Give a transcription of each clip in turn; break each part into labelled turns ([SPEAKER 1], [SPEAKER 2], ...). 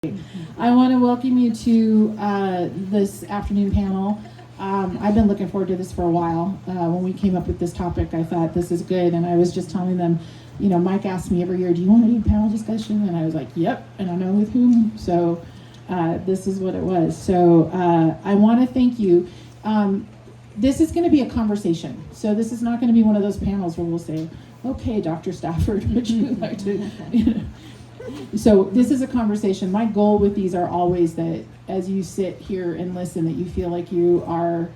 [SPEAKER 1] I want to welcome you to this afternoon panel. I've been looking forward to this for a while. When we came up with this topic, I thought this is good, and I was just telling them, Mike asks me every year, do you want to do a panel discussion? And I was like, yep, and I know with whom, so this is what it was. So I want to thank you. This is going to be a conversation, so this is not going to be one of those panels where we'll say, okay, Dr. Satfford, would you like to, So this is a conversation. My goal with these are always that as you sit here and listen, that you feel like you are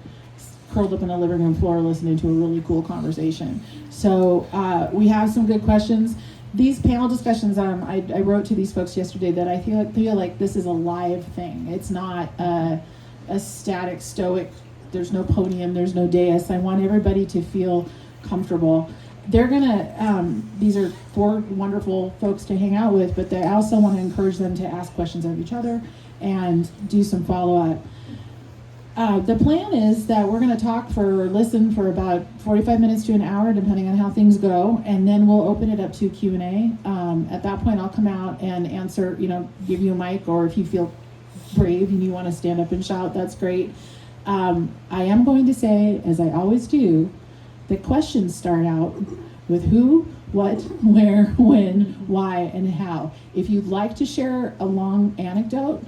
[SPEAKER 1] curled up in a living room floor listening to a really cool conversation. So we have some good questions. These panel discussions, I wrote to these folks yesterday that I feel like this is a live thing. It's not a static, stoic, there's no podium, there's no dais. I want everybody to feel comfortable. They're gonna, these are four wonderful folks to hang out with, but I also want to encourage them to ask questions of each other and do some follow-up. The plan is that we're gonna listen for about 45 minutes to an hour, depending on how things go, and then we'll open it up to Q&A. At that point, I'll come out and answer, give you a mic, or if you feel brave and you want to stand up and shout, that's great. I am going to say, as I always do, the questions start out with who, what, where, when, why, and how. If you'd like to share a long anecdote,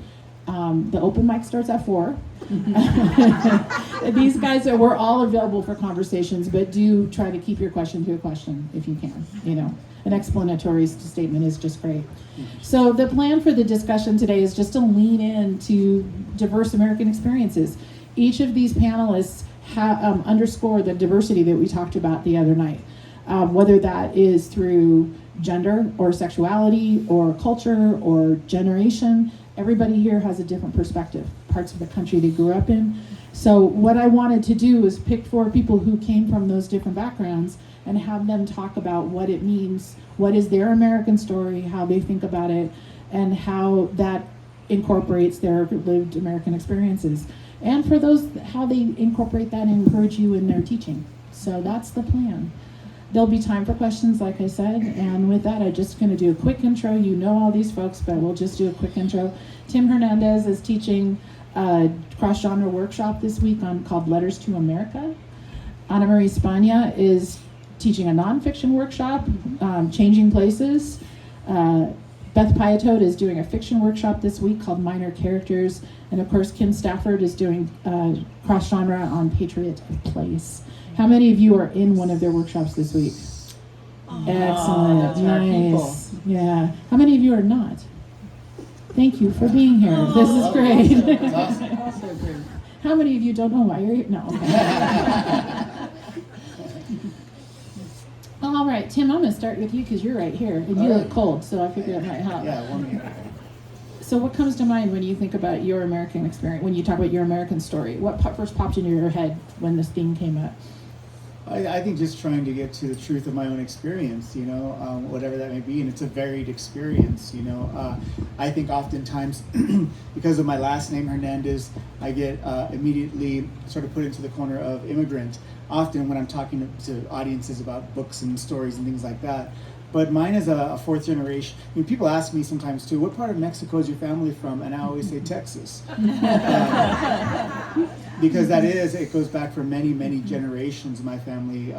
[SPEAKER 1] the open mic starts at 4. These guys we're all available for conversations, but do try to keep your question to a question if you can. An explanatory statement is just great. So the plan for the discussion today is just to lean into diverse American experiences. Each of these panelists underscore the diversity that we talked about the other night, whether that is through gender or sexuality or culture or generation. Everybody here has a different perspective, parts of the country they grew up in. So what I wanted to do is pick 4 people who came from those different backgrounds and have them talk about what it means, what is their American story, how they think about it, and how that incorporates their lived American experiences. And for those, how they incorporate that and encourage you in their teaching. So that's the plan. There'll be time for questions, like I said, and with that, I'm just going to do a quick intro. You know all these folks, but we'll just do a quick intro. Tim Hernandez is teaching a cross-genre workshop this week called Letters to America. Anna Marie Spagna is teaching a nonfiction workshop, Changing Places. Beth Piatote is doing a fiction workshop this week called Minor Characters. And of course, Kim Satfford is doing cross-genre on Patriot of Place. How many of you are in one of their workshops this week? Excellent, nice. Yeah. How many of you are not? Thank you for being here. This is great.
[SPEAKER 2] Awesome.
[SPEAKER 1] How many of you don't know why you're here? No. Okay. All right, Tim, I'm going to start with you because you're right here, and you look cold, so I figure it might help.
[SPEAKER 2] Yeah, 1 minute.
[SPEAKER 1] So what comes to mind when you think about your American experience, when you talk about your American story? What first popped into your head when this theme came up?
[SPEAKER 2] I think just trying to get to the truth of my own experience, whatever that may be, and it's a varied experience, I think oftentimes, because of my last name, Hernandez, I get immediately sort of put into the corner of immigrant, often when I'm talking to audiences about books and stories and things like that. But mine is a fourth generation. People ask me sometimes too, what part of Mexico is your family from? And I always say Texas. Because it goes back for many, many generations. My family,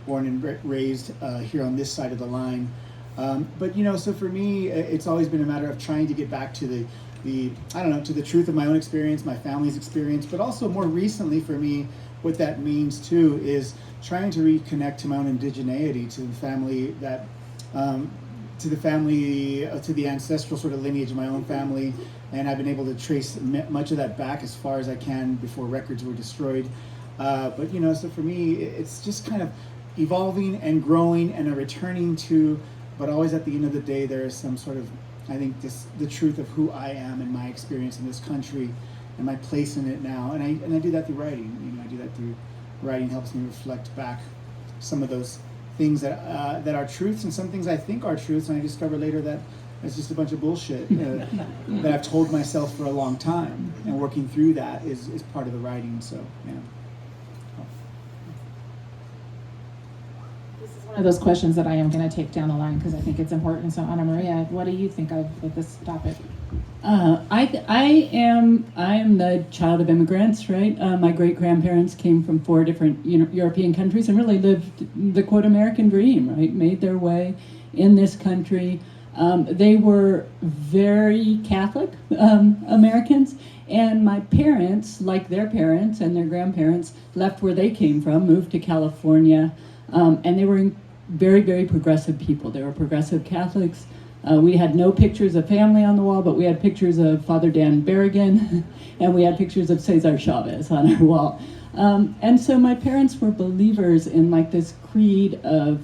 [SPEAKER 2] born and raised here on this side of the line. But so for me, it's always been a matter of trying to get back to to the truth of my own experience, my family's experience, but also more recently for me, what that means too is trying to reconnect to my own indigeneity, to the family that, to the ancestral sort of lineage of my own family, and I've been able to trace much of that back as far as I can before records were destroyed. But so for me, it's just kind of evolving and growing and a returning to, but always at the end of the day, there is some sort of, I think, the truth of who I am and my experience in this country and my place in it now. And I do that through writing. I do that through writing. Helps me reflect back some of those things that are truths and some things I think are truths, and I discover later that it's just a bunch of bullshit that I've told myself for a long time. And working through that is part of the writing. So yeah.
[SPEAKER 1] This is one of those questions that I am going to take down the line because I think it's important. So Anna Maria, what do you think of with this topic?
[SPEAKER 3] I am the child of immigrants, right? My great grandparents came from 4 different European countries and really lived the quote American dream, right? Made their way in this country. They were very Catholic Americans, and my parents, like their parents and their grandparents, left where they came from, moved to California, and they were very, very progressive people. They were progressive Catholics. We had no pictures of family on the wall, but we had pictures of Father Dan Berrigan, and we had pictures of Cesar Chavez on our wall. And so my parents were believers in like this creed of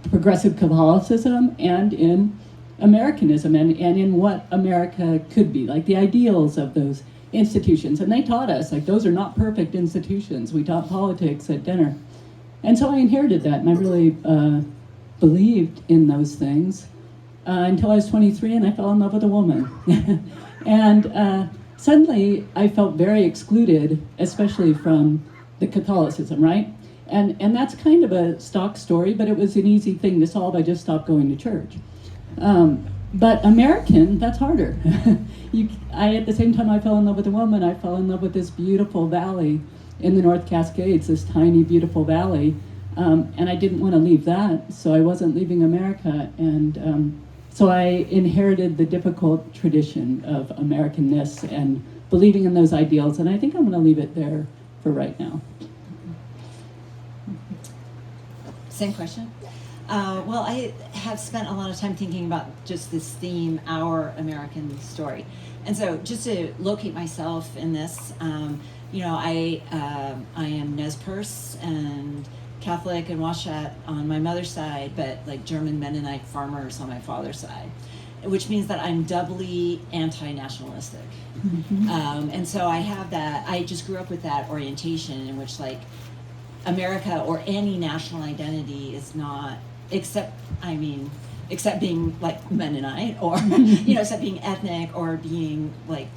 [SPEAKER 3] progressive Catholicism and in Americanism and in what America could be, like the ideals of those institutions. And they taught us, like, those are not perfect institutions. We taught politics at dinner. And so I inherited that, and I really believed in those things. Until I was 23 and I fell in love with a woman. And suddenly I felt very excluded, especially from the Catholicism, right? And that's kind of a stock story, but it was an easy thing to solve. I just stopped going to church. But American, that's harder. At the same time I fell in love with a woman, I fell in love with this beautiful valley in the North Cascades, this tiny, beautiful valley. And I didn't want to leave that, so I wasn't leaving America. And so I inherited the difficult tradition of Americanness and believing in those ideals, and I think I'm going to leave it there for right now.
[SPEAKER 4] Same question? Well, I have spent a lot of time thinking about just this theme, our American story. And so just to locate myself in this, I am Nez Perce and Catholic and Washat on my mother's side, but like German Mennonite farmers on my father's side, which means that I'm doubly anti-nationalistic. Mm-hmm. And so I have that, I just grew up with that orientation in which like America or any national identity is not, except being like Mennonite or, except being ethnic or being like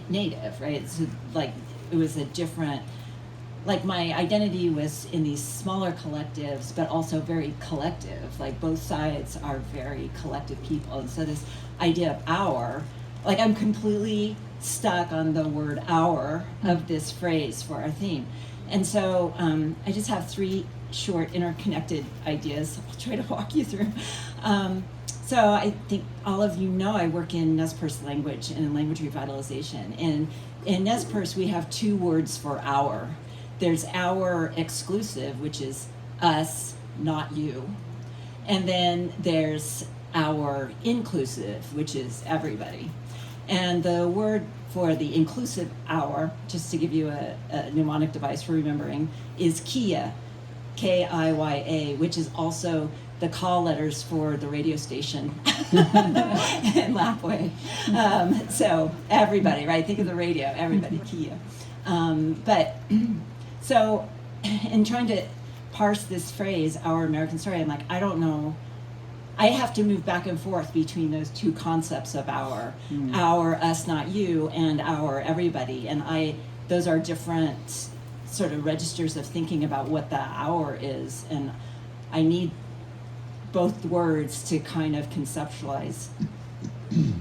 [SPEAKER 4] native, right? So like it was a different, like my identity was in these smaller collectives, but also very collective. Like both sides are very collective people. And so this idea of our, like I'm completely stuck on the word our of this phrase for our theme. And so I just have 3 short interconnected ideas I'll try to walk you through. So I think all of you know I work in Nez Perce language and in language revitalization. And in Nez Perce we have 2 words for our. There's our exclusive, which is us, not you. And then there's our inclusive, which is everybody. And the word for the inclusive our, just to give you a mnemonic device for remembering, is Kia, K-I-Y-A, which is also the call letters for the radio station in Lapway. So everybody, right? Think of the radio, everybody, Kia. So in trying to parse this phrase, our American story, I'm like, I don't know. I have to move back and forth between those 2 concepts of our us, not you, and our everybody. And those are different sort of registers of thinking about what the our is. And I need both words to kind of conceptualize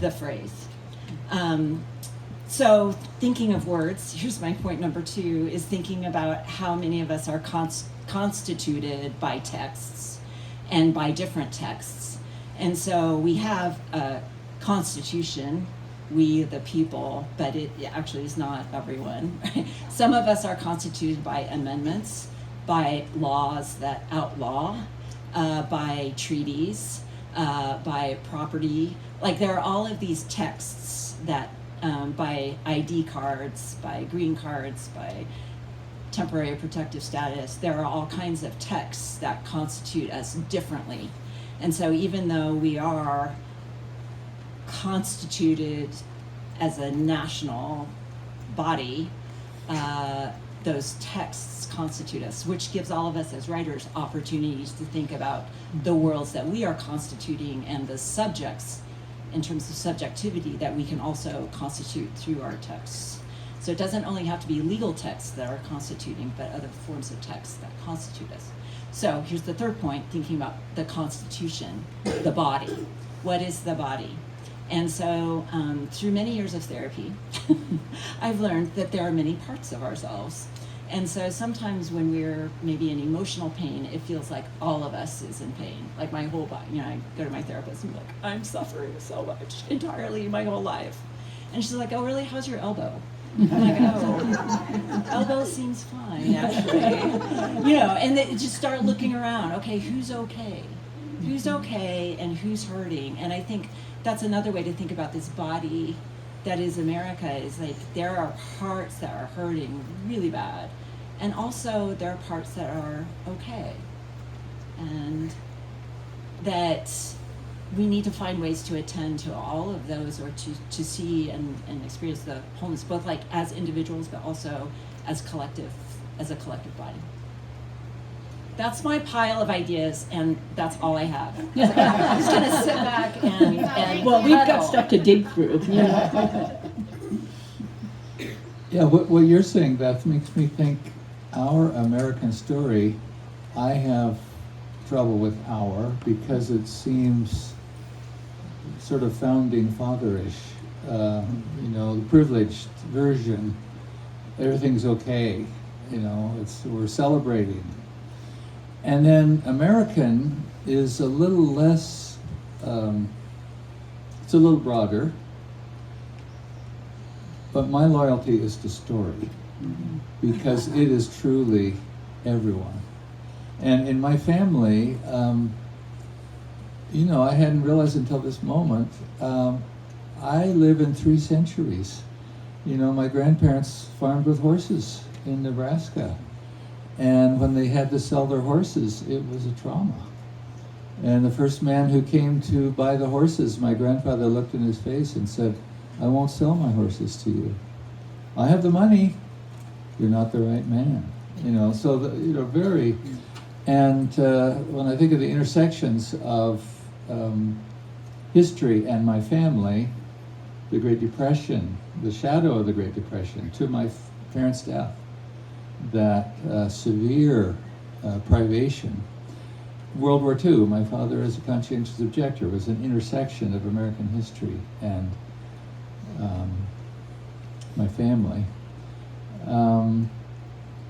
[SPEAKER 4] the phrase. So thinking of words, here's my point number 2, is thinking about how many of us are constituted by texts and by different texts. And so we have a constitution, we the people, but it actually is not everyone. Right? Some of us are constituted by amendments, by laws that outlaw, by treaties, by property. Like there are all of these texts that by ID cards, by green cards, by temporary protective status, there are all kinds of texts that constitute us differently. And so even though we are constituted as a national body, those texts constitute us, which gives all of us as writers opportunities to think about the worlds that we are constituting and the subjects in terms of subjectivity that we can also constitute through our texts. So it doesn't only have to be legal texts that are constituting, but other forms of texts that constitute us. So here's the third point, thinking about the constitution, the body. What is the body? And so through many years of therapy, I've learned that there are many parts of ourselves. And so sometimes when we're maybe in emotional pain, it feels like all of us is in pain. Like my whole body, I go to my therapist and I'm like, I'm suffering so much entirely my whole life. And she's like, oh really, how's your elbow? I'm like, oh, elbow seems fine actually. And they just start looking around, okay, who's okay? Who's okay and who's hurting? And I think that's another way to think about this body that is America, is like there are parts that are hurting really bad. And also there are parts that are okay. And that we need to find ways to attend to all of those, or to see and experience the wholeness, both like as individuals, but also as a collective body. That's my pile of ideas, and that's all I have. I'm just gonna sit back and
[SPEAKER 3] Well, we've got
[SPEAKER 4] huddle.
[SPEAKER 3] stuff to dig through.
[SPEAKER 5] Yeah, what you're saying, Beth, makes me think our American story. I have trouble with our, because it seems sort of founding fatherish, the privileged version. Everything's okay, we're celebrating. And then American is a little less, it's a little broader, but my loyalty is to story, because it is truly everyone. And in my family, I hadn't realized until this moment, I live in 3 centuries. My grandparents farmed with horses in Nebraska. And when they had to sell their horses, it was a trauma. And the first man who came to buy the horses, my grandfather looked in his face and said, I won't sell my horses to you. I have the money, you're not the right man. Very. And when I think of the intersections of history and my family, the Great Depression, the shadow of the Great Depression, to my parents' death, that severe privation. World War II, my father as a conscientious objector, was an intersection of American history and my family. On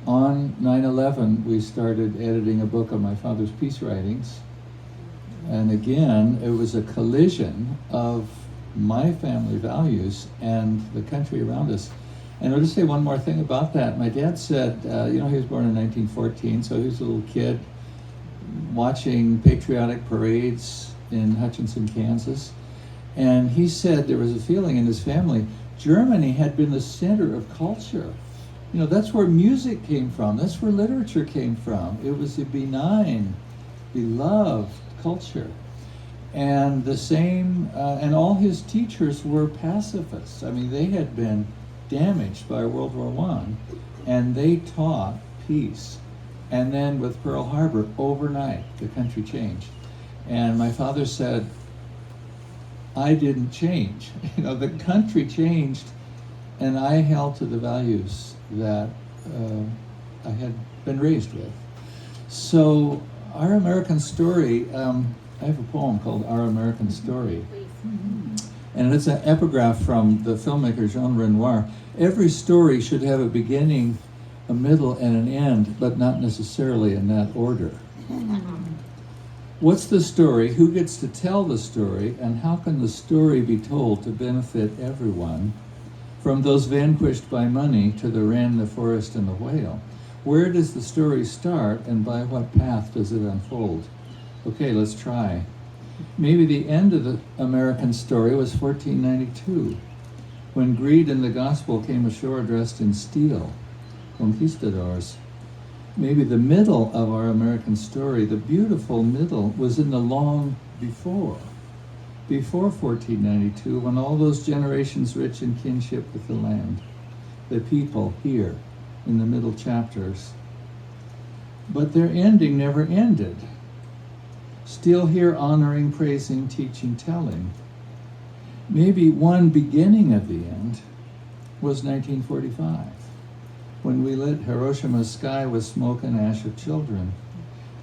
[SPEAKER 5] 9/11, we started editing a book of my father's peace writings. And again, it was a collision of my family values and the country around us. And I'll just say one more thing about that. My dad said, he was born in 1914, so he was a little kid watching patriotic parades in Hutchinson, Kansas. And he said there was a feeling in his family, Germany had been the center of culture. That's where music came from. That's where literature came from. It was a benign, beloved culture. And the same, and all his teachers were pacifists. They had been damaged by World War I, and they taught peace. And then with Pearl Harbor, overnight, the country changed. And my father said, I didn't change. The country changed, and I held to the values that I had been raised with. So our American story, I have a poem called Our American Story. And it's an epigraph from the filmmaker Jean Renoir. Every story should have a beginning, a middle, and an end, but not necessarily in that order. What's the story? Who gets to tell the story? And how can the story be told to benefit everyone, from those vanquished by money to the wren, the forest, and the whale? Where does the story start, and by what path does it unfold? Okay, let's try. Maybe the end of the American story was 1492, when greed and the gospel came ashore dressed in steel, conquistadors. Maybe the middle of our American story, the beautiful middle, was in the long before 1492, when all those generations rich in kinship with the land, the people here in the middle chapters. But their ending never ended. Still here honoring, praising, teaching, telling. Maybe one beginning of the end was 1945, when we lit Hiroshima's sky with smoke and ash of children.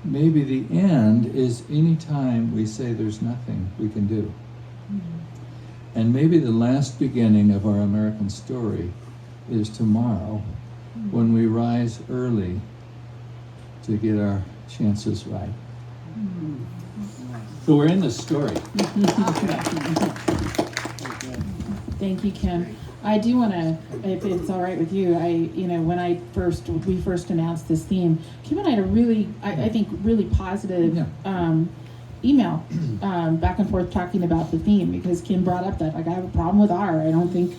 [SPEAKER 5] Maybe the end is any time we say there's nothing we can do. And maybe the last beginning of our American story is tomorrow, when we rise early to get our chances right. So we're in the story.
[SPEAKER 1] Thank you, Kim. I do want to, if it's all right with you, when we first announced this theme, Kim and I had a really, I think, really positive email back and forth talking about the theme, because Kim brought up that, like, I have a problem with R. I don't think,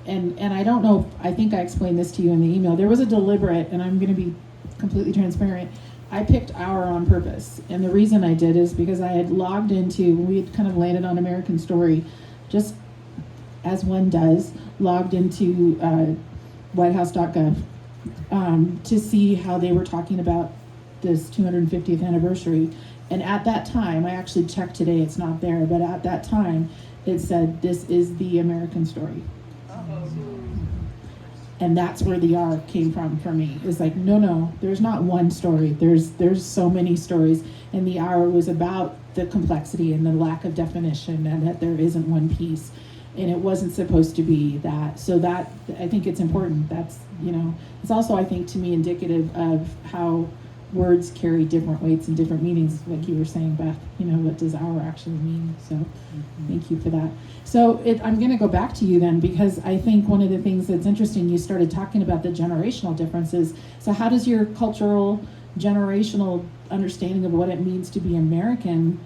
[SPEAKER 1] and I don't know, I think I explained this to you in the email. There was a deliberate, and I'm going to be completely transparent, I picked our on purpose. And the reason I did is because I had logged into, we had kind of landed on American Story, just as one does, logged into whitehouse.gov to see how they were talking about this 250th anniversary. And at that time, I actually checked today, it's not there, but at that time, it said, this is the American story. And that's where the R came from for me. It's like, no, there's not one story. There's so many stories. And the R was about the complexity and the lack of definition, and that there isn't one piece. And it wasn't supposed to be that. So that, I think it's important. That's, it's also, I think, to me, indicative of how words carry different weights and different meanings, like you were saying, Beth. What does our actually mean? So thank you for that. So I'm going to go back to you then, because I think one of the things that's interesting, you started talking about the generational differences. So how does your cultural, generational understanding of what it means to be American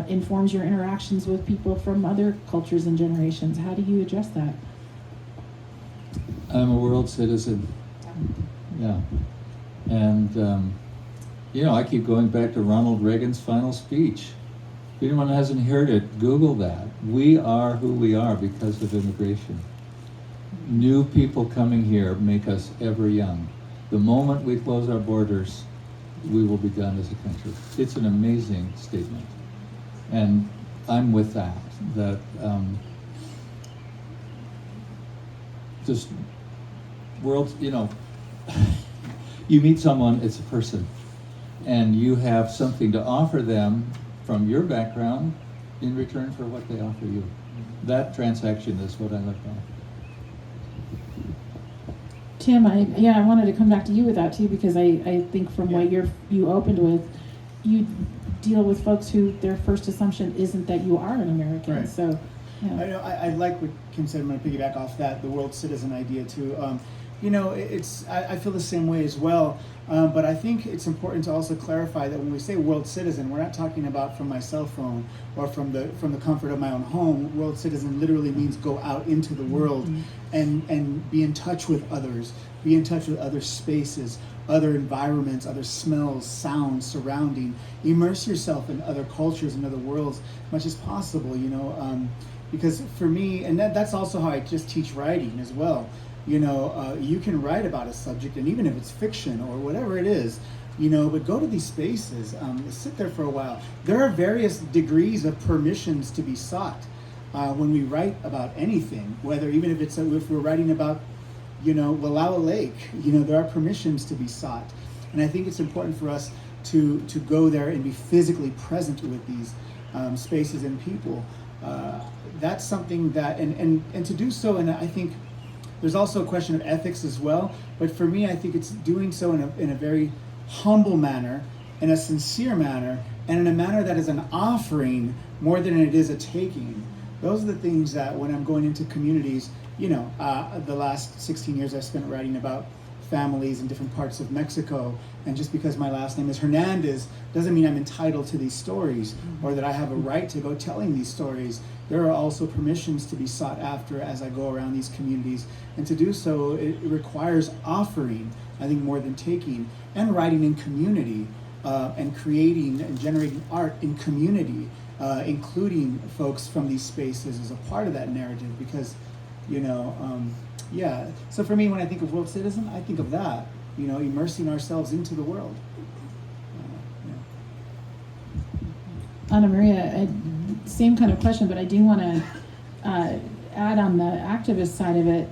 [SPEAKER 1] informs your interactions with people from other cultures and generations? How do you address that?
[SPEAKER 5] I'm a world citizen. Yeah. And, I keep going back to Ronald Reagan's final speech. If anyone hasn't heard it, Google that. We are who we are because of immigration. New people coming here make us ever young. The moment we close our borders, we will be done as a country. It's an amazing statement. And I'm with that just world, you meet someone, it's a person, and you have something to offer them from your background in return for what they offer you. That transaction is what I look at.
[SPEAKER 1] Tim, I wanted to come back to you with that too, because I think from what you opened with, you deal with folks who their first assumption isn't that you are an American.
[SPEAKER 2] Right.
[SPEAKER 1] So,
[SPEAKER 2] I like what Kim said. I'm going to piggyback off that, the world citizen idea too. I feel the same way as well. But I think it's important to also clarify that when we say world citizen, we're not talking about from my cell phone or from the comfort of my own home. World citizen literally means go out into the world and be in touch with others, be in touch with other spaces, other environments, other smells, sounds, surrounding. Immerse yourself in other cultures and other worlds as much as possible, because for me, and that's also how I just teach writing as well. You can write about a subject, and even if it's fiction or whatever it is, but go to these spaces, sit there for a while. There are various degrees of permissions to be sought when we write about anything, whether even if we're writing about, Wallowa Lake, there are permissions to be sought. And I think it's important for us to go there and be physically present with these spaces and people. That's something that, and to do so, and I think there's also a question of ethics as well, but for me, I think it's doing so in a very humble manner, in a sincere manner, and in a manner that is an offering more than it is a taking. Those are the things that when I'm going into communities, the last 16 years I've spent writing about families in different parts of Mexico, and just because my last name is Hernandez doesn't mean I'm entitled to these stories or that I have a right to go telling these stories. There are also permissions to be sought after as I go around these communities, and to do so it requires offering, I think, more than taking, and writing in community, and creating and generating art in community, including folks from these spaces as a part of that narrative, because so for me, when I think of world citizen, I think of that, immersing ourselves into the world.
[SPEAKER 1] Anna Maria, same kind of question, but I do want to add on the activist side of it.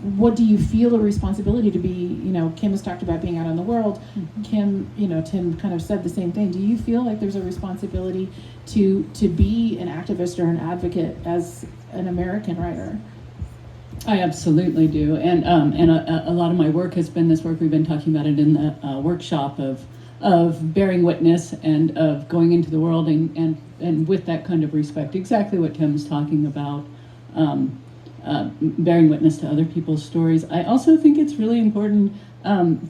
[SPEAKER 1] what do you feel a responsibility to be? You know, Kim has talked about being out in the world. Kim, you know, Tim kind of said the same thing. Do you feel like there's a responsibility to be an activist or an advocate as an American writer?
[SPEAKER 3] I absolutely do, and a lot of my work has been this work. We've been talking about it in the workshop of bearing witness and of going into the world and with that kind of respect. Exactly what Tim's talking about. Bearing witness to other people's stories. I also think it's really important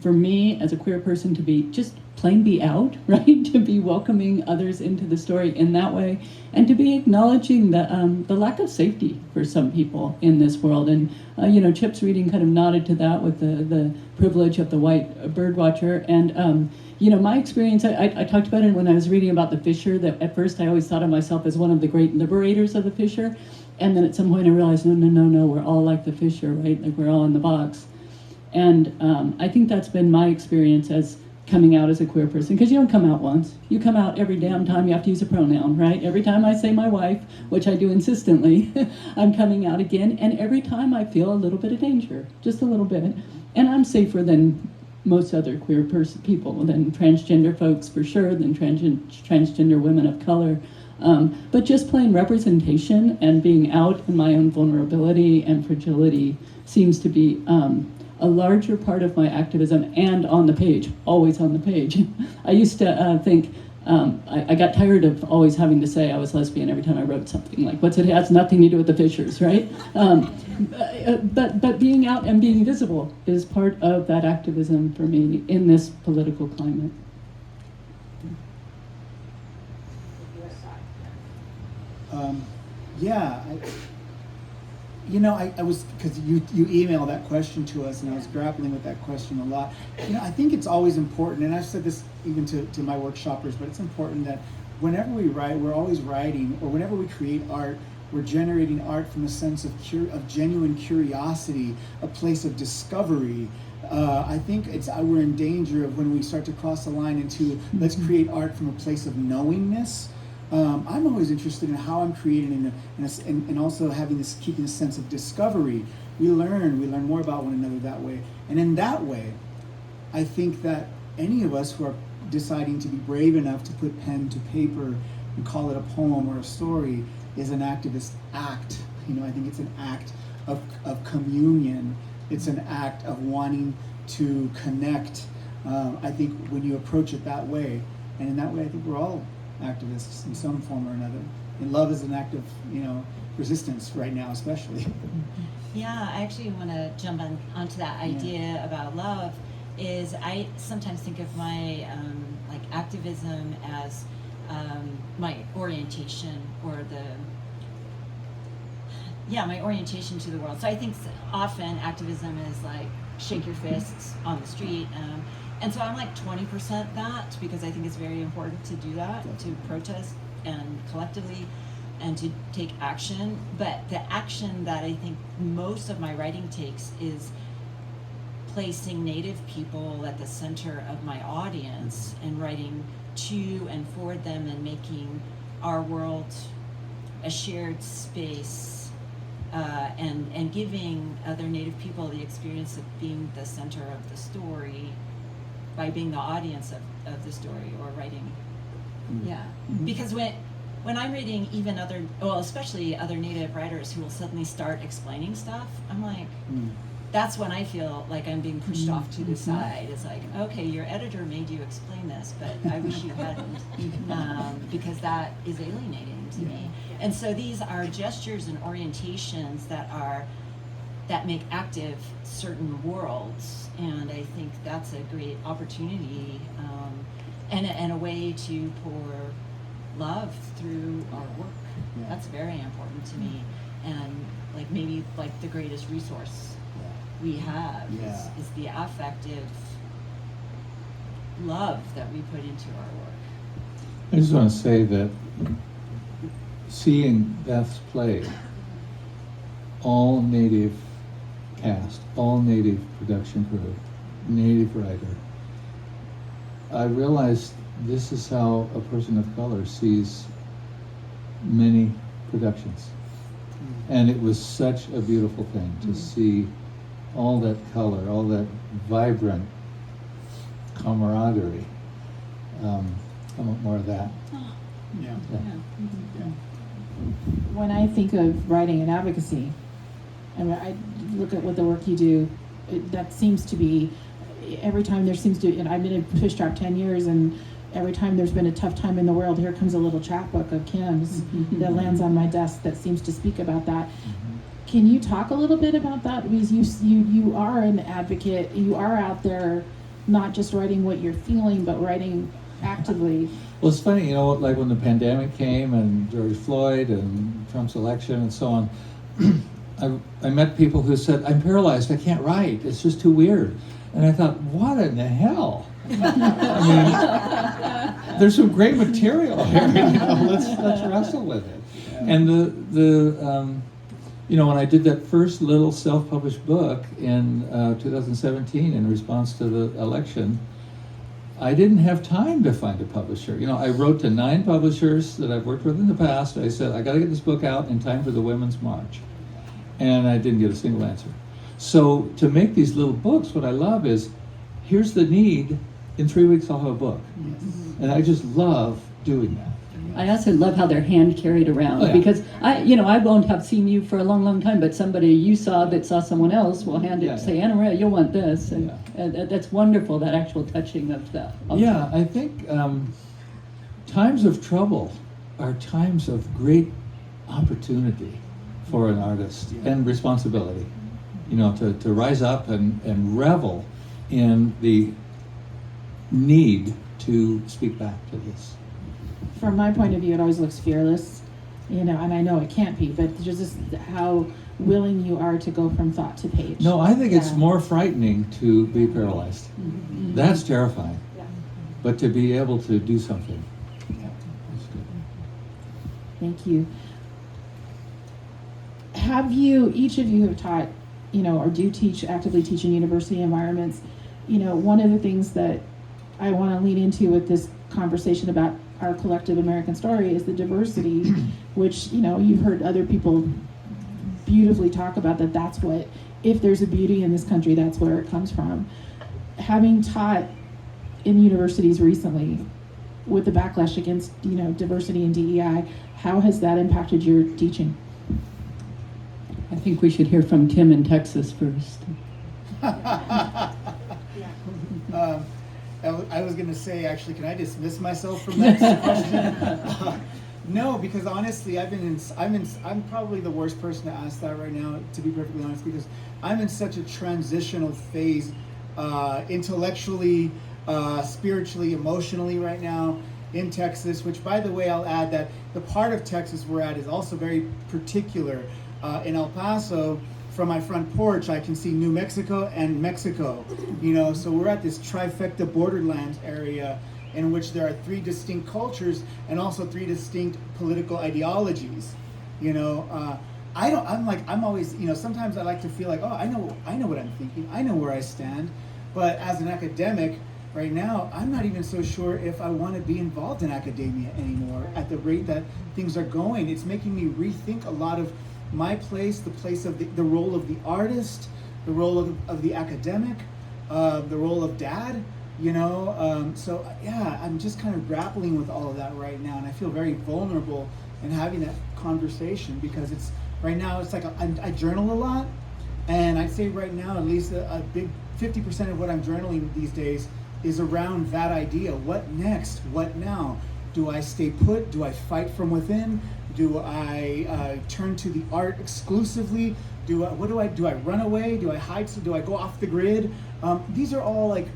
[SPEAKER 3] for me as a queer person to be just plain be out, right? To be welcoming others into the story in that way, and to be acknowledging the lack of safety for some people in this world. And you know, Chip's reading kind of nodded to that with the privilege of the white bird watcher. And you know, my experience, I talked about it when I was reading about the fisher, that at first I always thought of myself as one of the great liberators of the fisher. And then at some point I realized, no, we're all like the fisher, right? Like we're all in the box. And I think that's been my experience as coming out as a queer person, because you don't come out once. You come out every damn time you have to use a pronoun, right? Every time I say my wife, which I do insistently, I'm coming out again. And every time I feel a little bit of danger, just a little bit. And I'm safer than most other queer people, than transgender folks for sure, than transgender women of color. But just plain representation and being out in my own vulnerability and fragility seems to be a larger part of my activism, and on the page, always on the page. I used to think, I got tired of always having to say I was lesbian every time I wrote something. Like, it has nothing to do with the Fishers, right? But being out and being visible is part of that activism for me in this political climate.
[SPEAKER 2] I was, because you emailed that question to us, and I was grappling with that question a lot. You know, I think it's always important, and I've said this even to my workshoppers, but it's important that whenever we write, we're always writing, or whenever we create art, we're generating art from a sense of genuine curiosity, a place of discovery. I think we're in danger of when we start to cross the line into let's create art from a place of knowingness. I'm always interested in how I'm creating and also keeping a sense of discovery. We learn more about one another that way. And in that way, I think that any of us who are deciding to be brave enough to put pen to paper and call it a poem or a story is an activist act. You know, I think it's an act of communion. It's an act of wanting to connect. I think when you approach it that way, and in that way I think we're all activists in some form or another. And love is an act of, resistance right now, especially.
[SPEAKER 4] Yeah, I actually want to jump onto that idea about love. Is I sometimes think of my activism as my orientation, or my orientation to the world. So I think often activism is like shake your fists on the street. And so I'm like 20% that, because I think it's very important to do that, to protest and collectively and to take action. But the action that I think most of my writing takes is placing Native people at the center of my audience and writing to and for them and making our world a shared space, and giving other Native people the experience of being the center of the story by being the audience of the story or writing. Yeah. Because when I'm reading even especially other Native writers who will suddenly start explaining stuff, I'm like, that's when I feel like I'm being pushed off to the side. It's like, okay, your editor made you explain this, but I wish you hadn't, because that is alienating to me. And so these are gestures and orientations that make active certain worlds, and I think that's a great opportunity, and a way to pour love through our work. That's very important to me, and maybe the greatest resource we have is the affective love that we put into our work.
[SPEAKER 5] I just want to say that seeing Beth's play, all Native cast, all Native production crew, Native writer, I realized this is how a person of color sees many productions. And it was such a beautiful thing to see all that color, all that vibrant camaraderie. I want more of that.
[SPEAKER 2] Yeah.
[SPEAKER 5] Yeah.
[SPEAKER 1] When I think of writing and advocacy, I mean, I look at what the work you do, that seems to be, every time there seems to, and I've been in Fishtrap 10 years, and every time there's been a tough time in the world, here comes a little chapbook of Kim's that lands on my desk that seems to speak about that. Can you talk a little bit about that? Because you are an advocate, you are out there not just writing what you're feeling, but writing actively.
[SPEAKER 5] Well, it's funny, like when the pandemic came and George Floyd and Trump's election and so on, I met people who said, I'm paralyzed, I can't write, it's just too weird. And I thought, what in the hell? I mean, there's some great material here, let's wrestle with it. And when I did that first little self-published book in 2017 in response to the election, I didn't have time to find a publisher. I wrote to 9 publishers that I've worked with in the past. I said, I got to get this book out in time for the Women's March. And I didn't get a single answer. So to make these little books, what I love is, here's the need, in 3 weeks I'll have a book.
[SPEAKER 2] Yes.
[SPEAKER 5] And I just love doing that.
[SPEAKER 3] I also love how they're hand carried around,
[SPEAKER 5] Oh, yeah.
[SPEAKER 3] because I won't have seen you for a long, long time, but somebody you saw that saw someone else will hand it,
[SPEAKER 5] Yeah.
[SPEAKER 3] say, Anna Maria, you'll want this, and that's wonderful. That actual touching of the.
[SPEAKER 5] Yeah, I think times of trouble are times of great opportunity for an artist and responsibility. To rise up and revel in the need to speak back to this.
[SPEAKER 1] From my point of view, it always looks fearless, and I know it can't be, but just how willing you are to go from thought to page.
[SPEAKER 5] No, I think it's
[SPEAKER 1] Yeah.
[SPEAKER 5] more frightening to be paralyzed.
[SPEAKER 1] Mm-hmm.
[SPEAKER 5] That's terrifying.
[SPEAKER 1] Yeah.
[SPEAKER 5] But to be able to do something. That's good.
[SPEAKER 1] Thank you. Each of you have taught, or do actively teach in university environments. One of the things that I want to lean into with this conversation about our collective American story is the diversity, which, you've heard other people beautifully talk about that's what, if there's a beauty in this country, that's where it comes from. Having taught in universities recently with the backlash against, diversity and DEI, how has that impacted your teaching?
[SPEAKER 3] I think we should hear from Tim in Texas first.
[SPEAKER 2] I was going to say, actually, can I dismiss myself from that question? No, because honestly, I'm probably the worst person to ask that right now, to be perfectly honest, because I'm in such a transitional phase, intellectually, spiritually, emotionally right now in Texas, which, by the way, I'll add that the part of Texas we're at is also very particular. In El Paso, from my front porch, I can see New Mexico and Mexico, so we're at this trifecta borderlands area in which there are 3 distinct cultures and also 3 distinct political ideologies. I'm always, sometimes I like to feel like, I know what I'm thinking, I know where I stand, but as an academic right now, I'm not even so sure if I want to be involved in academia anymore at the rate that things are going. It's making me rethink a lot of my place, the place of the role of the artist, the role of the academic, the role of dad, so yeah, I'm just kind of grappling with all of that right now, and I feel very vulnerable in having that conversation, because it's right now, it's like I journal a lot, and I'd say right now at least a big 50% of what I'm journaling these days is around that idea. What next? What now? Do I stay put? Do I fight from within? Do I turn to the art exclusively? Do I run away? Do I hide? Do I go off the grid? These are all like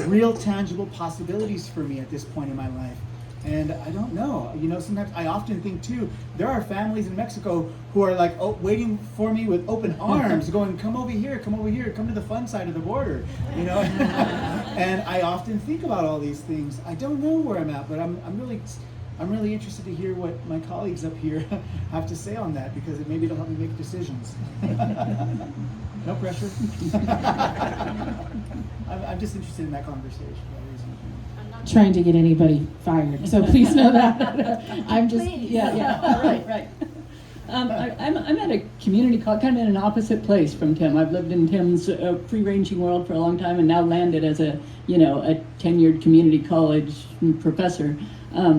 [SPEAKER 2] real tangible possibilities for me at this point in my life. And I don't know, sometimes I often think too, there are families in Mexico who are like waiting for me with open arms, going, come over here, come to the fun side of the border, And I often think about all these things. I don't know where I'm at, but I'm really interested to hear what my colleagues up here have to say on that, because maybe it'll help me make decisions. No pressure. I'm just interested in that conversation.
[SPEAKER 1] Trying to get anybody fired, so please know that. I'm just,
[SPEAKER 3] Please. Yeah, right. I'm at a community college, kind of in an opposite place from Tim. I've lived in Tim's free-ranging world for a long time, and now landed as a tenured community college professor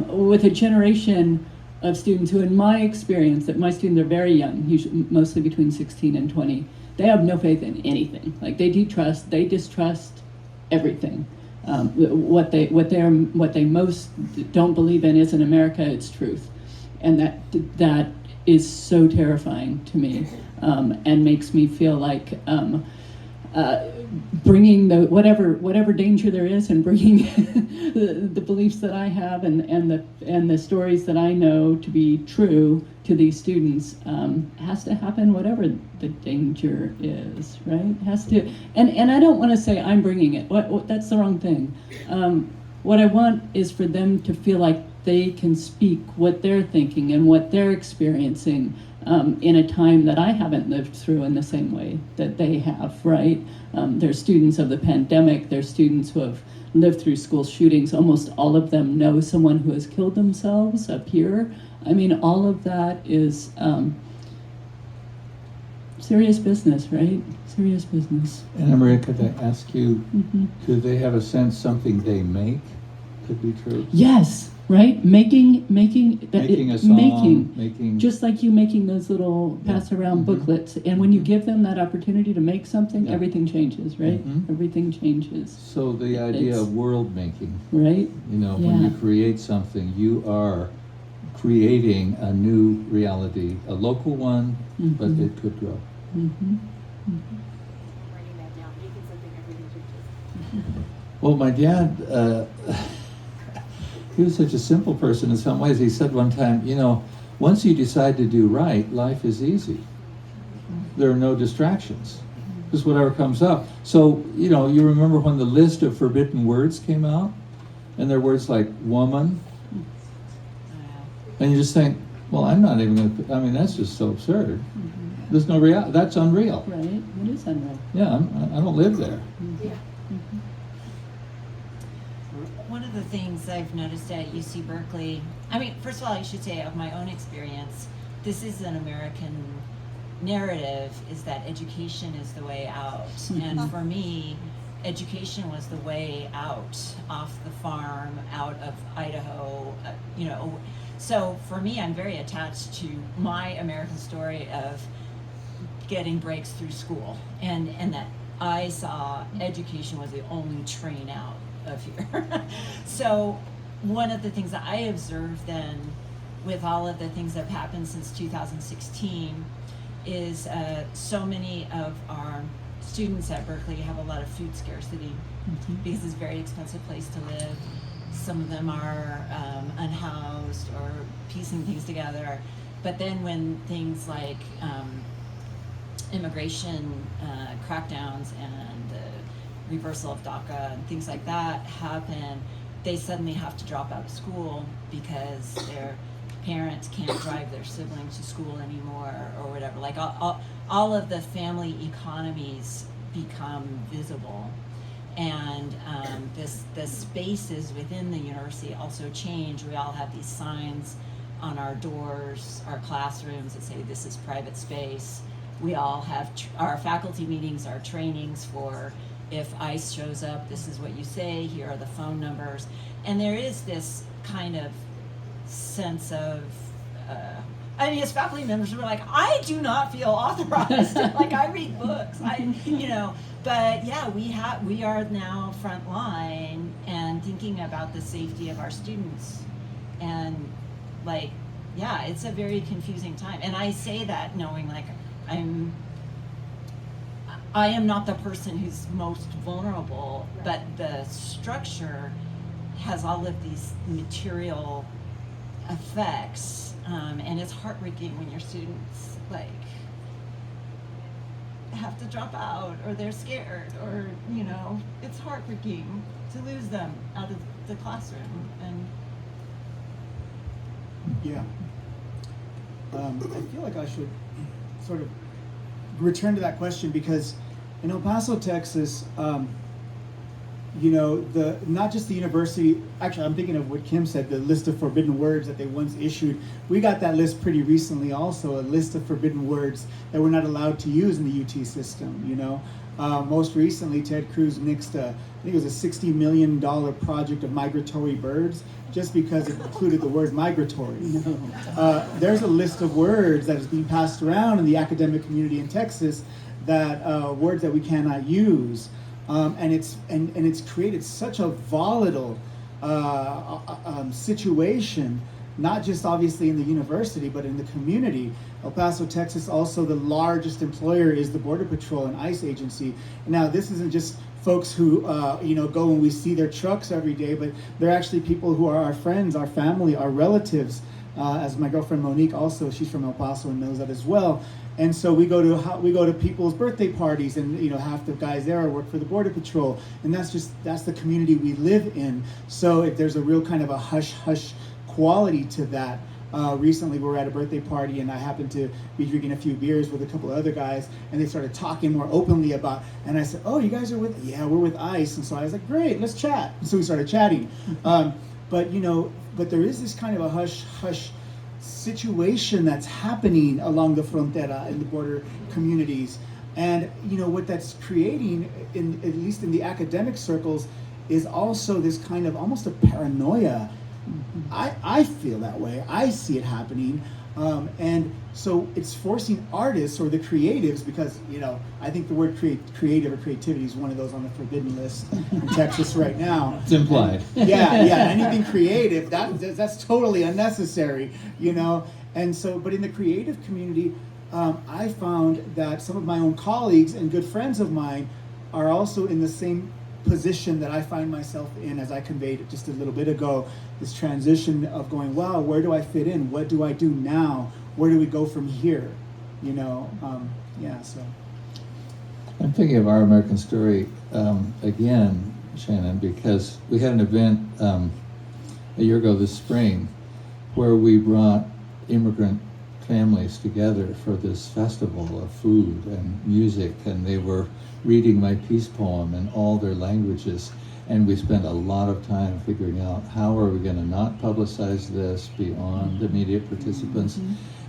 [SPEAKER 3] with a generation of students who, in my experience, that my students are very young, usually mostly between 16 and 20. They have no faith in anything. Like they distrust everything. What they most don't believe in isn't America, it's truth, and that is so terrifying to me, and makes me feel like bringing the whatever danger there is, and bringing the beliefs that I have and the stories that I know to be true to these students has to happen, whatever the danger is, right? Has to, and I don't want to say I'm bringing it. That's the wrong thing. What I want is for them to feel like they can speak what they're thinking and what they're experiencing in a time that I haven't lived through in the same way that they have, right? They're students of the pandemic. They're students who have lived through school shootings. Almost all of them know someone who has killed themselves, a peer. I mean, all of that is serious business, right? Serious business.
[SPEAKER 5] And Maria, could I ask you,
[SPEAKER 3] Mm-hmm.
[SPEAKER 5] do they have a sense something they make could be true?
[SPEAKER 3] Yes, right? Making
[SPEAKER 5] A song, making
[SPEAKER 3] just like you making those little pass around
[SPEAKER 5] Mhm.
[SPEAKER 3] booklets. And when you
[SPEAKER 5] Mhm.
[SPEAKER 3] give them that opportunity to make something,
[SPEAKER 5] Yeah.
[SPEAKER 3] everything changes, right?
[SPEAKER 5] Mhm.
[SPEAKER 3] Everything changes,
[SPEAKER 5] So the idea
[SPEAKER 3] It's-
[SPEAKER 5] of world making,
[SPEAKER 3] right?
[SPEAKER 5] when
[SPEAKER 3] Yeah.
[SPEAKER 5] you create something, you are creating a new reality, a local one, but
[SPEAKER 3] Mhm.
[SPEAKER 5] it could grow.
[SPEAKER 3] Mm-hmm.
[SPEAKER 6] Writing that down, making something, everything changes.
[SPEAKER 5] Well, my dad, he was such a simple person in some ways. He said one time, once you decide to do right, life is easy. There are no distractions. Just whatever comes up. So, you remember when the list of forbidden words came out? And there are words like woman. And you just think, well, I'm not even going to, that's just so absurd. There's no reality. That's unreal.
[SPEAKER 3] Right? It is unreal.
[SPEAKER 5] Yeah, I don't live there.
[SPEAKER 6] Yeah.
[SPEAKER 4] One of the things I've noticed at UC Berkeley, first of all, I should say of my own experience, this is an American narrative, is that education is the way out. And for me, education was the way out, off the farm, out of Idaho, So for me, I'm very attached to my American story of getting breaks through school, and that I saw education was the only train out of here. So one of the things that I observed then with all of the things that have happened since 2016 is so many of our students at Berkeley have a lot of food scarcity because it's a very expensive place to live. Some of them are unhoused or piecing things together. But then when things like immigration crackdowns and the reversal of DACA and things like that happen, they suddenly have to drop out of school because their parents can't drive their siblings to school anymore or whatever. Like all of the family economies become visible. And the spaces within the university also change. We all have these signs on our doors, our classrooms that say this is private space. We all have our faculty meetings, our trainings for if ICE shows up, this is what you say, here are the phone numbers. And there is this kind of sense of, as faculty members, we're like, I do not feel authorized. Like I read books, but yeah, we are now front line and thinking about the safety of our students. And it's a very confusing time. And I say that knowing I am not the person who's most vulnerable, but the structure has all of these material effects, and it's heartbreaking when your students have to drop out or they're scared or it's heartbreaking to lose them out of the classroom. And
[SPEAKER 2] Yeah. I feel like I should sort of return to that question because in El Paso, Texas, you know, the not just the university. Actually, I'm thinking of what Kim said, the list of forbidden words that they once issued. We got that list pretty recently also, a list of forbidden words that we're not allowed to use in the UT system, you know. Most recently, Ted Cruz nixed I think it was a $60 million project of migratory birds just because it included the word migratory. There's a list of words that is being passed around in the academic community in Texas that words that we cannot use. And it's created such a volatile situation, not just obviously in the university, but in the community. El Paso, Texas, also the largest employer is the Border Patrol and ICE agency. Now, this isn't just folks who go and we see their trucks every day, but they're actually people who are our friends, our family, our relatives. As my girlfriend Monique also, she's from El Paso and knows that as well. And so we go to people's birthday parties, and half the guys there work for the Border Patrol, and that's the community we live in. So there's a real kind of a hush hush quality to that. Recently, we were at a birthday party, and I happened to be drinking a few beers with a couple of other guys, and they started talking more openly about. And I said, "Oh, you guys are with? Yeah, we're with ICE." And so I was like, "Great, let's chat." And so we started chatting. But there is this kind of a hush hush situation that's happening along the frontera in the border communities, and what that's creating, at least in the academic circles, is also this kind of almost a paranoia. I feel that way. I see it happening, and so it's forcing artists or the creatives, because I think the word creative or creativity is one of those on the forbidden list in Texas right now.
[SPEAKER 5] It's implied.
[SPEAKER 2] Yeah, anything creative, that's totally unnecessary, And so, but in the creative community, I found that some of my own colleagues and good friends of mine are also in the same position that I find myself in, as I conveyed just a little bit ago, this transition of going, wow, where do I fit in? What do I do now? Where do we go from here? So.
[SPEAKER 5] I'm thinking of Our American Story again, Shannon, because we had an event a year ago this spring where we brought immigrant families together for this festival of food and music, and they were reading my peace poem in all their languages, and we spent a lot of time figuring out how are we going to not publicize this beyond the immediate participants.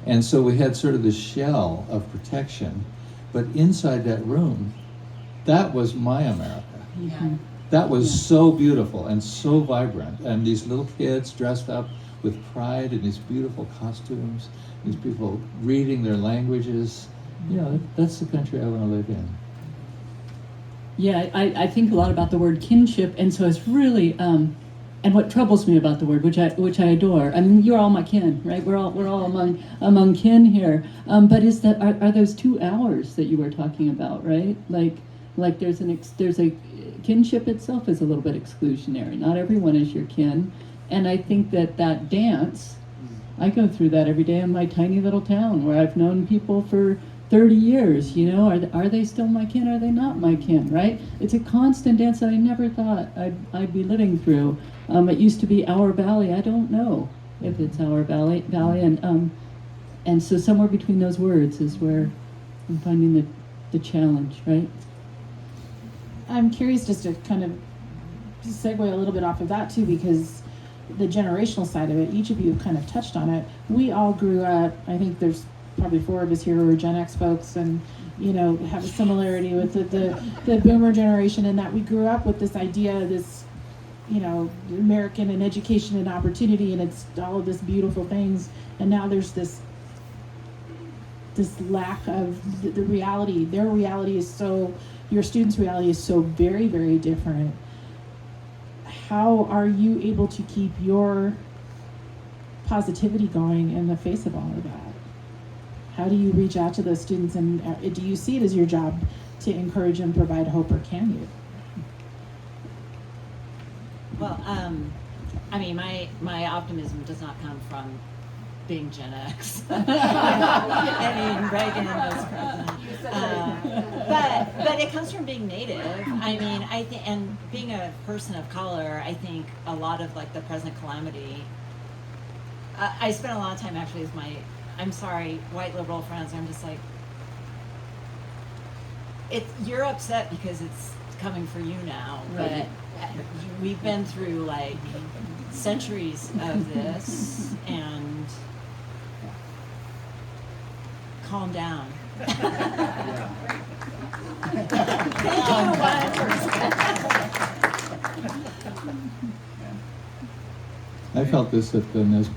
[SPEAKER 5] And so we had sort of this shell of protection, but inside that room, that was my America. That was so beautiful and so vibrant, and these little kids dressed up with pride in these beautiful costumes, these people reading their languages. That's the country I want to live in.
[SPEAKER 3] Yeah, I think a lot about the word kinship, and so it's really, and what troubles me about the word, which I adore. I mean, you're all my kin, right? We're all among kin here. But is that are those 2 hours that you were talking about, right? Like there's a kinship itself is a little bit exclusionary. Not everyone is your kin, and I think that dance, I go through that every day in my tiny little town where I've known people for 30 years, are they still my kin? Are they not my kin, right? It's a constant dance that I never thought I'd be living through. It used to be Our Valley. I don't know if it's Our Valley, and so somewhere between those words is where I'm finding the challenge, right?
[SPEAKER 1] I'm curious just to kind of segue a little bit off of that too, because the generational side of it, each of you have kind of touched on it. We all grew up, I think there's probably 4 of us here who are Gen X folks, and have a similarity with the boomer generation, in that we grew up with this idea, this American and education and opportunity, and it's all of this beautiful things, and now there's this lack of the reality. Their reality is so, your students' reality is so very, very different. How are you able to keep your positivity going in the face of all of that? How do you reach out to those students, and do you see it as your job to encourage and provide hope, or can you?
[SPEAKER 4] Well, I mean, my optimism does not come from being Gen X. I mean, Reagan was president. But it comes from being Native. I mean, I think, and being a person of color, I think a lot of the present calamity. I spent a lot of time actually with my, I'm sorry, white liberal friends. I'm just like, you're upset because coming for you now, but
[SPEAKER 1] Right.
[SPEAKER 4] we've been through like centuries of this, and calm down.
[SPEAKER 2] Yeah.
[SPEAKER 5] I felt this at the Nez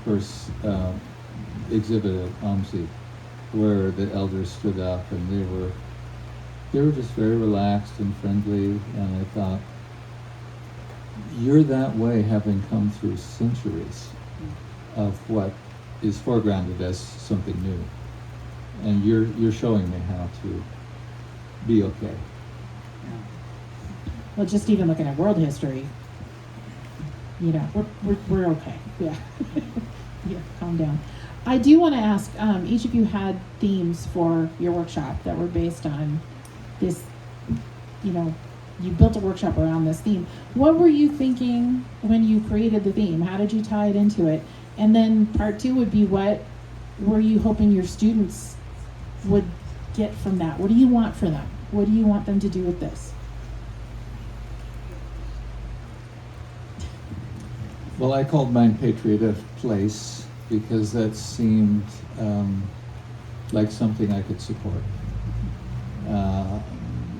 [SPEAKER 5] exhibit at OMSI, where the elders stood up and they were just very relaxed and friendly, and I thought, you're that way having come through centuries of what is foregrounded as something new, and you're showing me how to be okay.
[SPEAKER 1] Well, just even looking at world history, you know, we're okay. Yeah. Yeah, calm down. I do want to ask, each of you had themes for your workshop that were based on this, you know, you built a workshop around this theme. What were you thinking when you created the theme? How did you tie it into it? And then part two would be, what were you hoping your students would get from that? What do you want for them? What do you want them to do with this?
[SPEAKER 5] Well, I called mine Patriot of Place because that seemed like something I could support.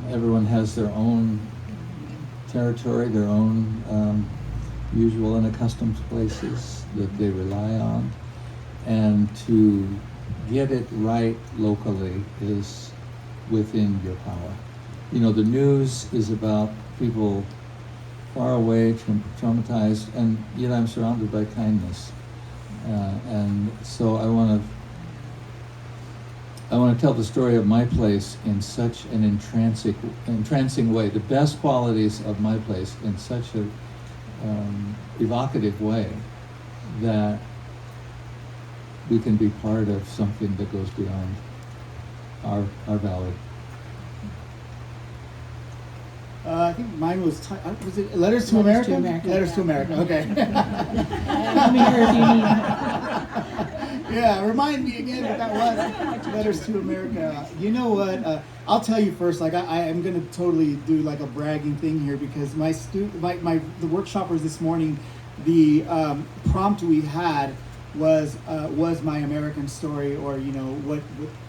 [SPEAKER 5] Everyone has their own territory, their own usual and accustomed places that they rely on, and to get it right locally is within your power. You know, the news is about people far away, traumatized, and yet I'm surrounded by kindness. And so I want to tell the story of my place in such an entrancing way, the best qualities of my place in such a evocative way that we can be part of something that goes beyond our valley.
[SPEAKER 2] I think mine was it Letters to America? Letters to America. Okay.
[SPEAKER 1] Let me hear if you need.
[SPEAKER 2] Yeah, remind me again what that was. Letters to America. You know what? I'll tell you first. Like I am gonna totally do like a bragging thing here, because the workshoppers this morning, the prompt we had was my American story, or you know what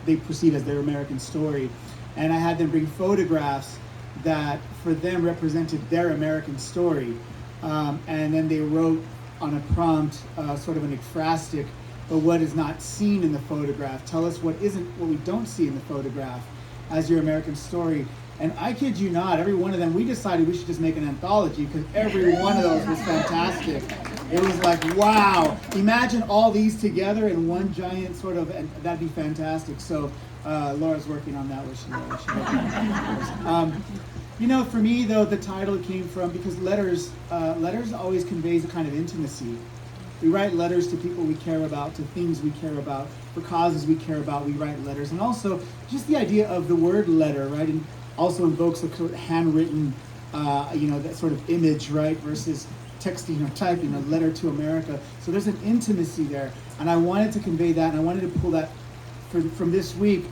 [SPEAKER 2] they perceive as their American story, and I had them bring photographs that for them represented their American story, and then they wrote on a prompt sort of an ekphrastic, but what is not seen in the photograph, tell us what we don't see in the photograph as your American story. And I kid you not, every one of them, we decided we should just make an anthology, because every one of those was fantastic. It was like, wow, imagine all these together in one giant sort of, and that'd be fantastic. So Laura's working on that. You know, for me though, the title came from, because letters always conveys a kind of intimacy. We write letters to people we care about, to things we care about, for causes we care about, we write letters. And also, just the idea of the word letter, right, and also invokes a sort of handwritten, you know, that sort of image, right, versus texting or typing, a letter to America. So there's an intimacy there. And I wanted to convey that, and I wanted to pull that from this week,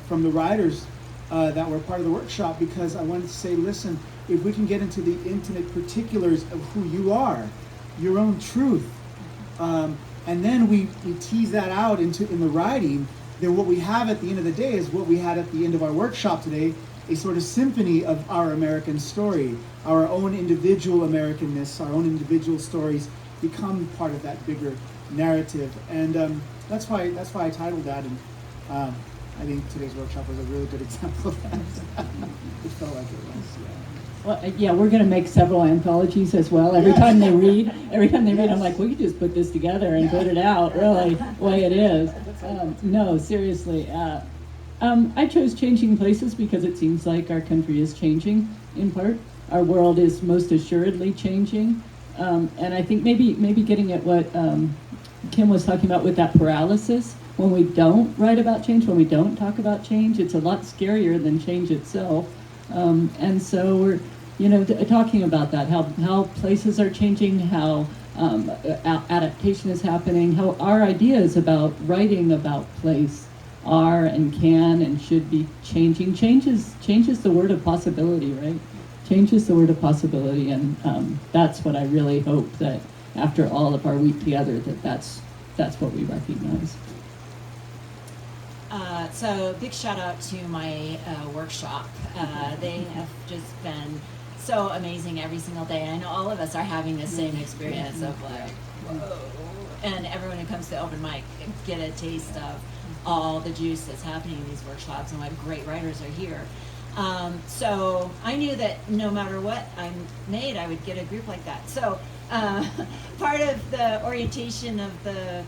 [SPEAKER 2] from the writers that were part of the workshop, because I wanted to say, listen, if we can get into the intimate particulars of who you are, your own truth, and then we tease that out in the writing, then what we have at the end of the day is what we had at the end of our workshop today, a sort of symphony of our American story, our own individual Americanness, our own individual stories become part of that bigger narrative. And that's why I titled that, and I think today's workshop was a really good example of that. It felt like it was, yeah.
[SPEAKER 3] Well, yeah, we're going to make several anthologies as well. Every time they read, I'm like, we could just put this together and put it out, really, the way it is. No, seriously. I chose Changing Places because it seems like our country is changing, in part. Our world is most assuredly changing. And I think maybe getting at what Kim was talking about with that paralysis, when we don't write about change, when we don't talk about change, it's a lot scarier than change itself. And so we're, talking about that, how places are changing, how adaptation is happening, how our ideas about writing about place are and can and should be changing. Change is the word of possibility, right? Change is the word of possibility, and that's what I really hope that after all of our week together, that's what we recognize.
[SPEAKER 4] So big shout out to my workshop. They have just been so amazing every single day. I know all of us are having the same experience of like, whoa. And everyone who comes to open mic get a taste of all the juice that's happening in these workshops and what great writers are here. So I knew that no matter what I made, I would get a group like that. So part of the orientation of the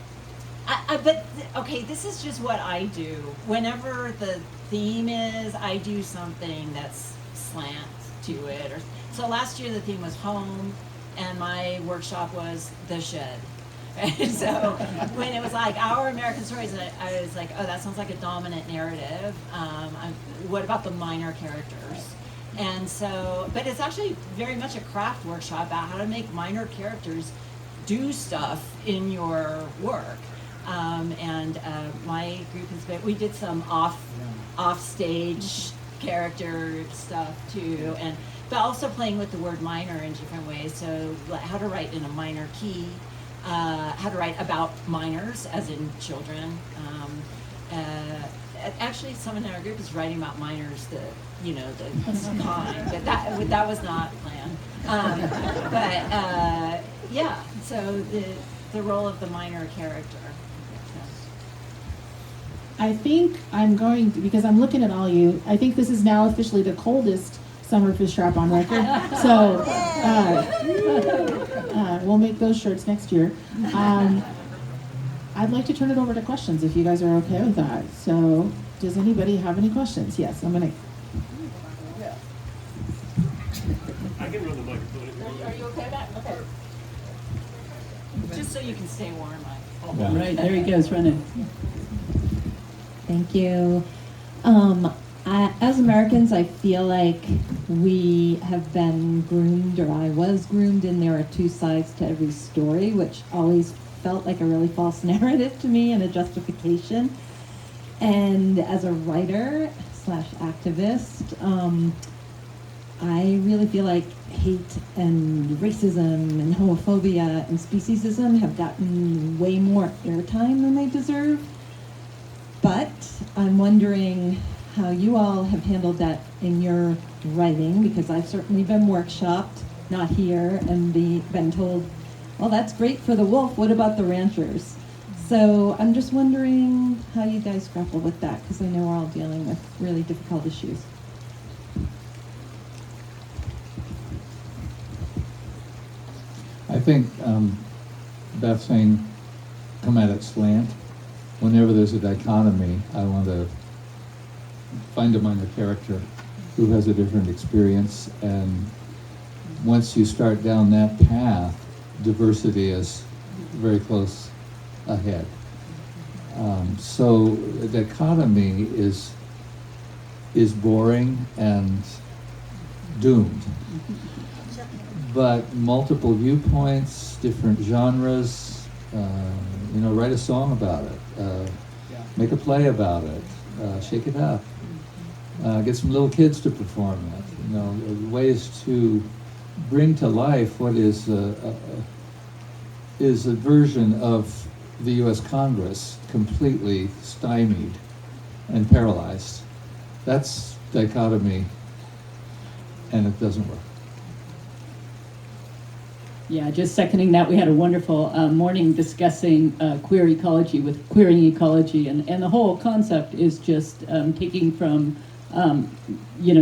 [SPEAKER 4] okay, this is just what I do. Whenever the theme is, I do something that's slant to it. So last year the theme was home, and my workshop was the shed. Right? So when it was like our American stories, I was like, oh, that sounds like a dominant narrative. What about the minor characters? And so, but it's actually very much a craft workshop about how to make minor characters do stuff in your work. My group has we did some off stage character stuff too, but also playing with the word minor in different ways. So how to write in a minor key, how to write about minors as in children. Actually, someone in our group is writing about minors, the kind, but that was not planned. Yeah, so the role of the minor character.
[SPEAKER 1] I think I'm going to, because I'm looking at all you, I think this is now officially the coldest Summer Fishtrap on record. So we'll make those shirts next year. I'd like to turn it over to questions if you guys are okay with that. So does anybody have any questions? Yes, I'm going to.
[SPEAKER 7] I can run the microphone.
[SPEAKER 1] Are you okay with that? Okay.
[SPEAKER 4] Just so you can stay warm.
[SPEAKER 5] Yeah.
[SPEAKER 3] Right, there he goes, running.
[SPEAKER 8] Thank you. As Americans, I feel like we have been groomed, or I was groomed, and there are two sides to every story, which always felt like a really false narrative to me and a justification. And as a writer / activist, I really feel like hate and racism and homophobia and speciesism have gotten way more airtime than they deserve. But I'm wondering how you all have handled that in your writing, because I've certainly been workshopped, not here, and been told, well, that's great for the wolf, what about the ranchers? So I'm just wondering how you guys grapple with that, because I know we're all dealing with really difficult issues.
[SPEAKER 5] I think Beth saying, come at it slant. Whenever there's a dichotomy, I want to find a minor character who has a different experience, and once you start down that path, diversity is very close ahead. So a dichotomy is boring and doomed. But multiple viewpoints, different genres, write a song about it, make a play about it, shake it up, get some little kids to perform it. Ways to bring to life what is a version of the U.S. Congress completely stymied and paralyzed. That's dichotomy, and it doesn't work.
[SPEAKER 3] Yeah, just seconding that, we had a wonderful morning discussing queer ecology with queering ecology, and the whole concept is just taking from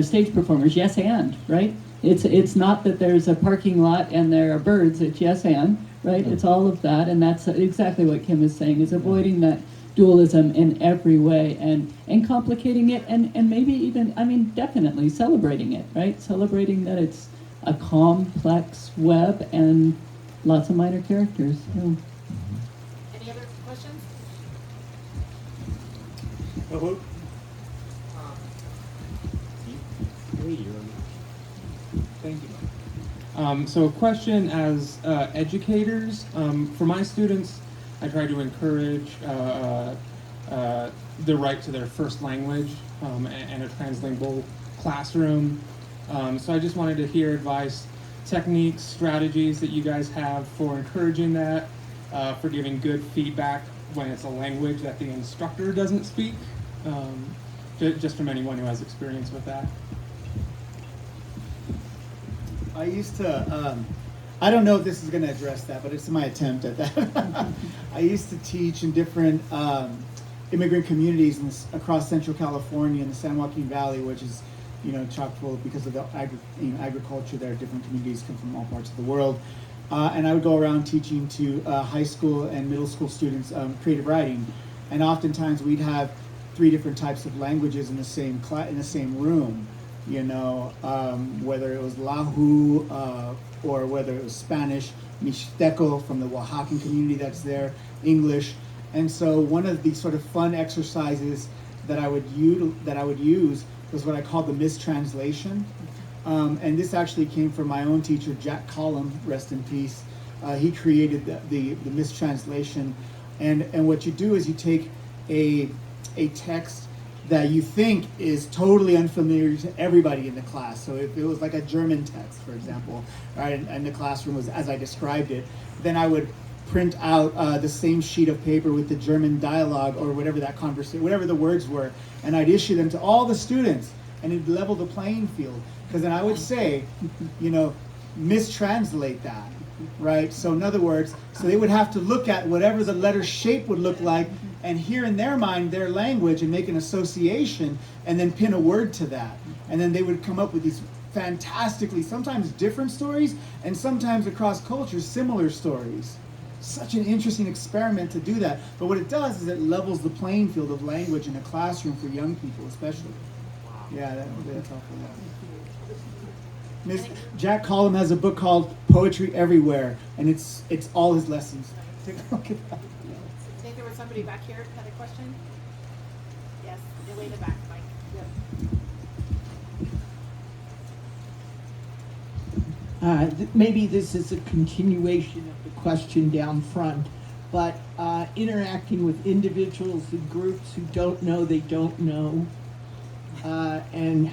[SPEAKER 3] stage performers, yes and, right? It's not that there's a parking lot and there are birds, it's yes and, right? It's all of that, and that's exactly what Kim is saying, is avoiding that dualism in every way and complicating it and maybe even, definitely celebrating it, right? Celebrating that it's a complex web and lots of minor characters.
[SPEAKER 1] Any other questions?
[SPEAKER 7] Hello?
[SPEAKER 9] Thank you. So a question as educators, for my students, I try to encourage the right to their first language and a translingual classroom. So I just wanted to hear advice, techniques, strategies that you guys have for encouraging that, for giving good feedback when it's a language that the instructor doesn't speak, just from anyone who has experience with that.
[SPEAKER 2] I used to, I don't know if this is going to address that, but it's my attempt at that. I used to teach in different immigrant communities across Central California in the San Joaquin Valley, which is, chock full because of the agriculture there. Different communities come from all parts of the world. And I would go around teaching to high school and middle school students creative writing. And oftentimes we'd have 3 different types of languages in the same in the same room. Whether it was Lahu or whether it was Spanish, Mixteco from the Oaxacan community that's there, English. And so one of these sort of fun exercises that I would use was what I called the mistranslation. And this actually came from my own teacher, Jack Collum, rest in peace. He created the mistranslation. And what you do is you take a text that you think is totally unfamiliar to everybody in the class. So if it was like a German text, for example, right, and the classroom was as I described it, then I would print out the same sheet of paper with the German dialogue or whatever that conversation, whatever the words were, and I'd issue them to all the students, and it'd level the playing field. Because then I would say, mistranslate that, right? So in other words, so they would have to look at whatever the letter shape would look like and hear in their mind their language and make an association and then pin a word to that. And then they would come up with these fantastically, sometimes different stories and sometimes across cultures, similar stories. Such an interesting experiment to do that. But what it does is it levels the playing field of language in a classroom for young people especially. Yeah, that's helpful. Jack Collum has a book called Poetry Everywhere, and it's all his lessons. Take a look at that.
[SPEAKER 6] I think there was somebody back here had a question. Yes, way in the back, Mike. Yep.
[SPEAKER 10] Maybe this is a continuation of the question down front, but interacting with individuals and groups who don't know they don't know, and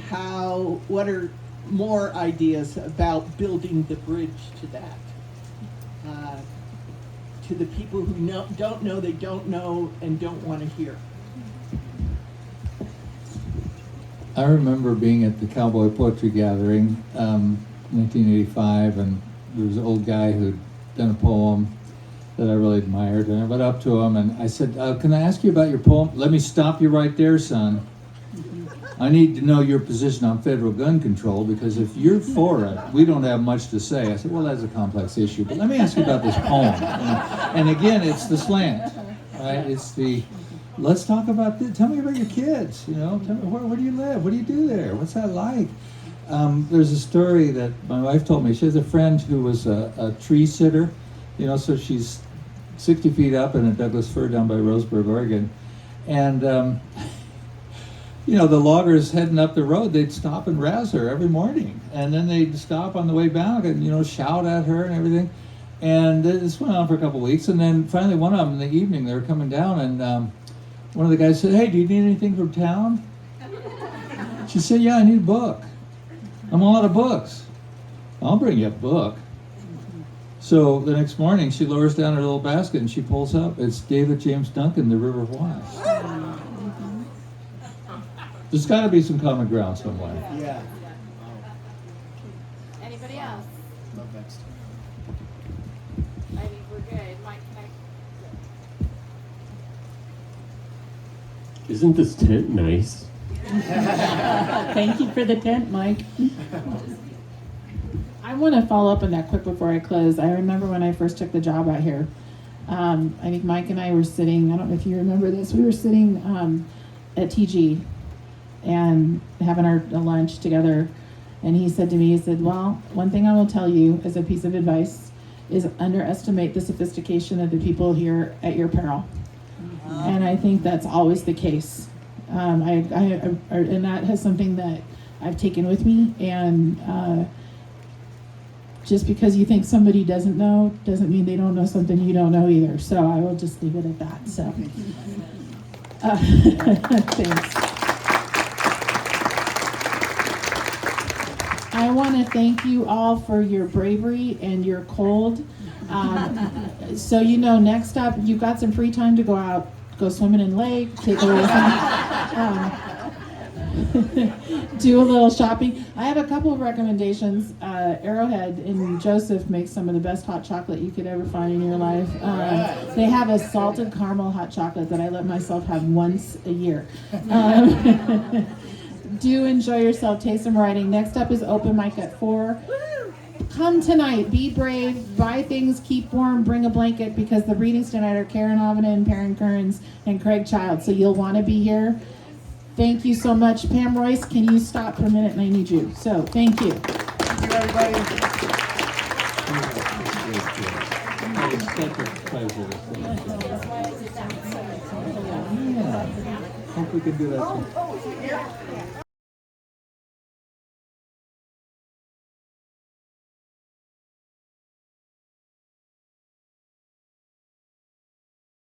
[SPEAKER 10] what are more ideas about building the bridge to that, to the people who don't know they don't know and don't want to hear.
[SPEAKER 5] I remember being at the Cowboy Poetry Gathering, 1985, and there was an old guy who'd done a poem that I really admired, and I went up to him and I said, can I ask you about your poem? Let me stop you right there, son. I need to know your position on federal gun control, because if you're for it, we don't have much to say. I said, well, that's a complex issue, but let me ask you about this poem. And again, it's the slant, right? It's the, let's talk about this. Tell me about your kids, Tell me, where do you live? What do you do there? What's that like? There's a story that my wife told me. She has a friend who was a tree sitter, so she's 60 feet up in a Douglas fir down by Roseburg, Oregon. And, the loggers heading up the road, they'd stop and razz her every morning. And then they'd stop on the way back and, shout at her and everything. And this went on for a couple of weeks. And then finally one of them in the evening, they were coming down, and one of the guys said, hey, do you need anything from town? She said, yeah, I need a book. I'm all out of books. I'll bring you a book. So the next morning, she lowers down her little basket and she pulls up. It's David James Duncan, The River of Wise. There's got to be some common ground somewhere.
[SPEAKER 2] Yeah.
[SPEAKER 6] Anybody else?
[SPEAKER 2] Love that story.
[SPEAKER 6] I think we're good. Mike,
[SPEAKER 7] Isn't this tent nice?
[SPEAKER 3] Thank you for the tent, Mike.
[SPEAKER 1] I want to follow up on that quick before I close. I remember when I first took the job out here. I think Mike and I were sitting, I don't know if you remember this, we were sitting at TG and having our lunch together. And he said to me, well, one thing I will tell you as a piece of advice is underestimate the sophistication of the people here at your peril. And I think that's always the case. And that has something that I've taken with me. And just because you think somebody doesn't know doesn't mean they don't know something you don't know either. So I will just leave it at that. So thanks. I want to thank you all for your bravery and your cold. So next up, you've got some free time to go out, go swimming in the lake, take a little, do a little shopping. I have a couple of recommendations. Arrowhead and Joseph makes some of the best hot chocolate you could ever find in your life. They have a salted caramel hot chocolate that I let myself have once a year. Do enjoy yourself, taste some writing. Next up is open mic at 4. Come tonight, be brave, buy things, keep warm, bring a blanket, because the readings tonight are Karen Ovenen, Perrin Kearns, and Craig Child, so you'll want to be here. Thank you so much. Pam Royce, can you stop for a minute, and I need you. So, thank you.
[SPEAKER 2] Thank you, everybody.
[SPEAKER 5] It was such a pleasure to see you. Yeah. Hope we can do that soon.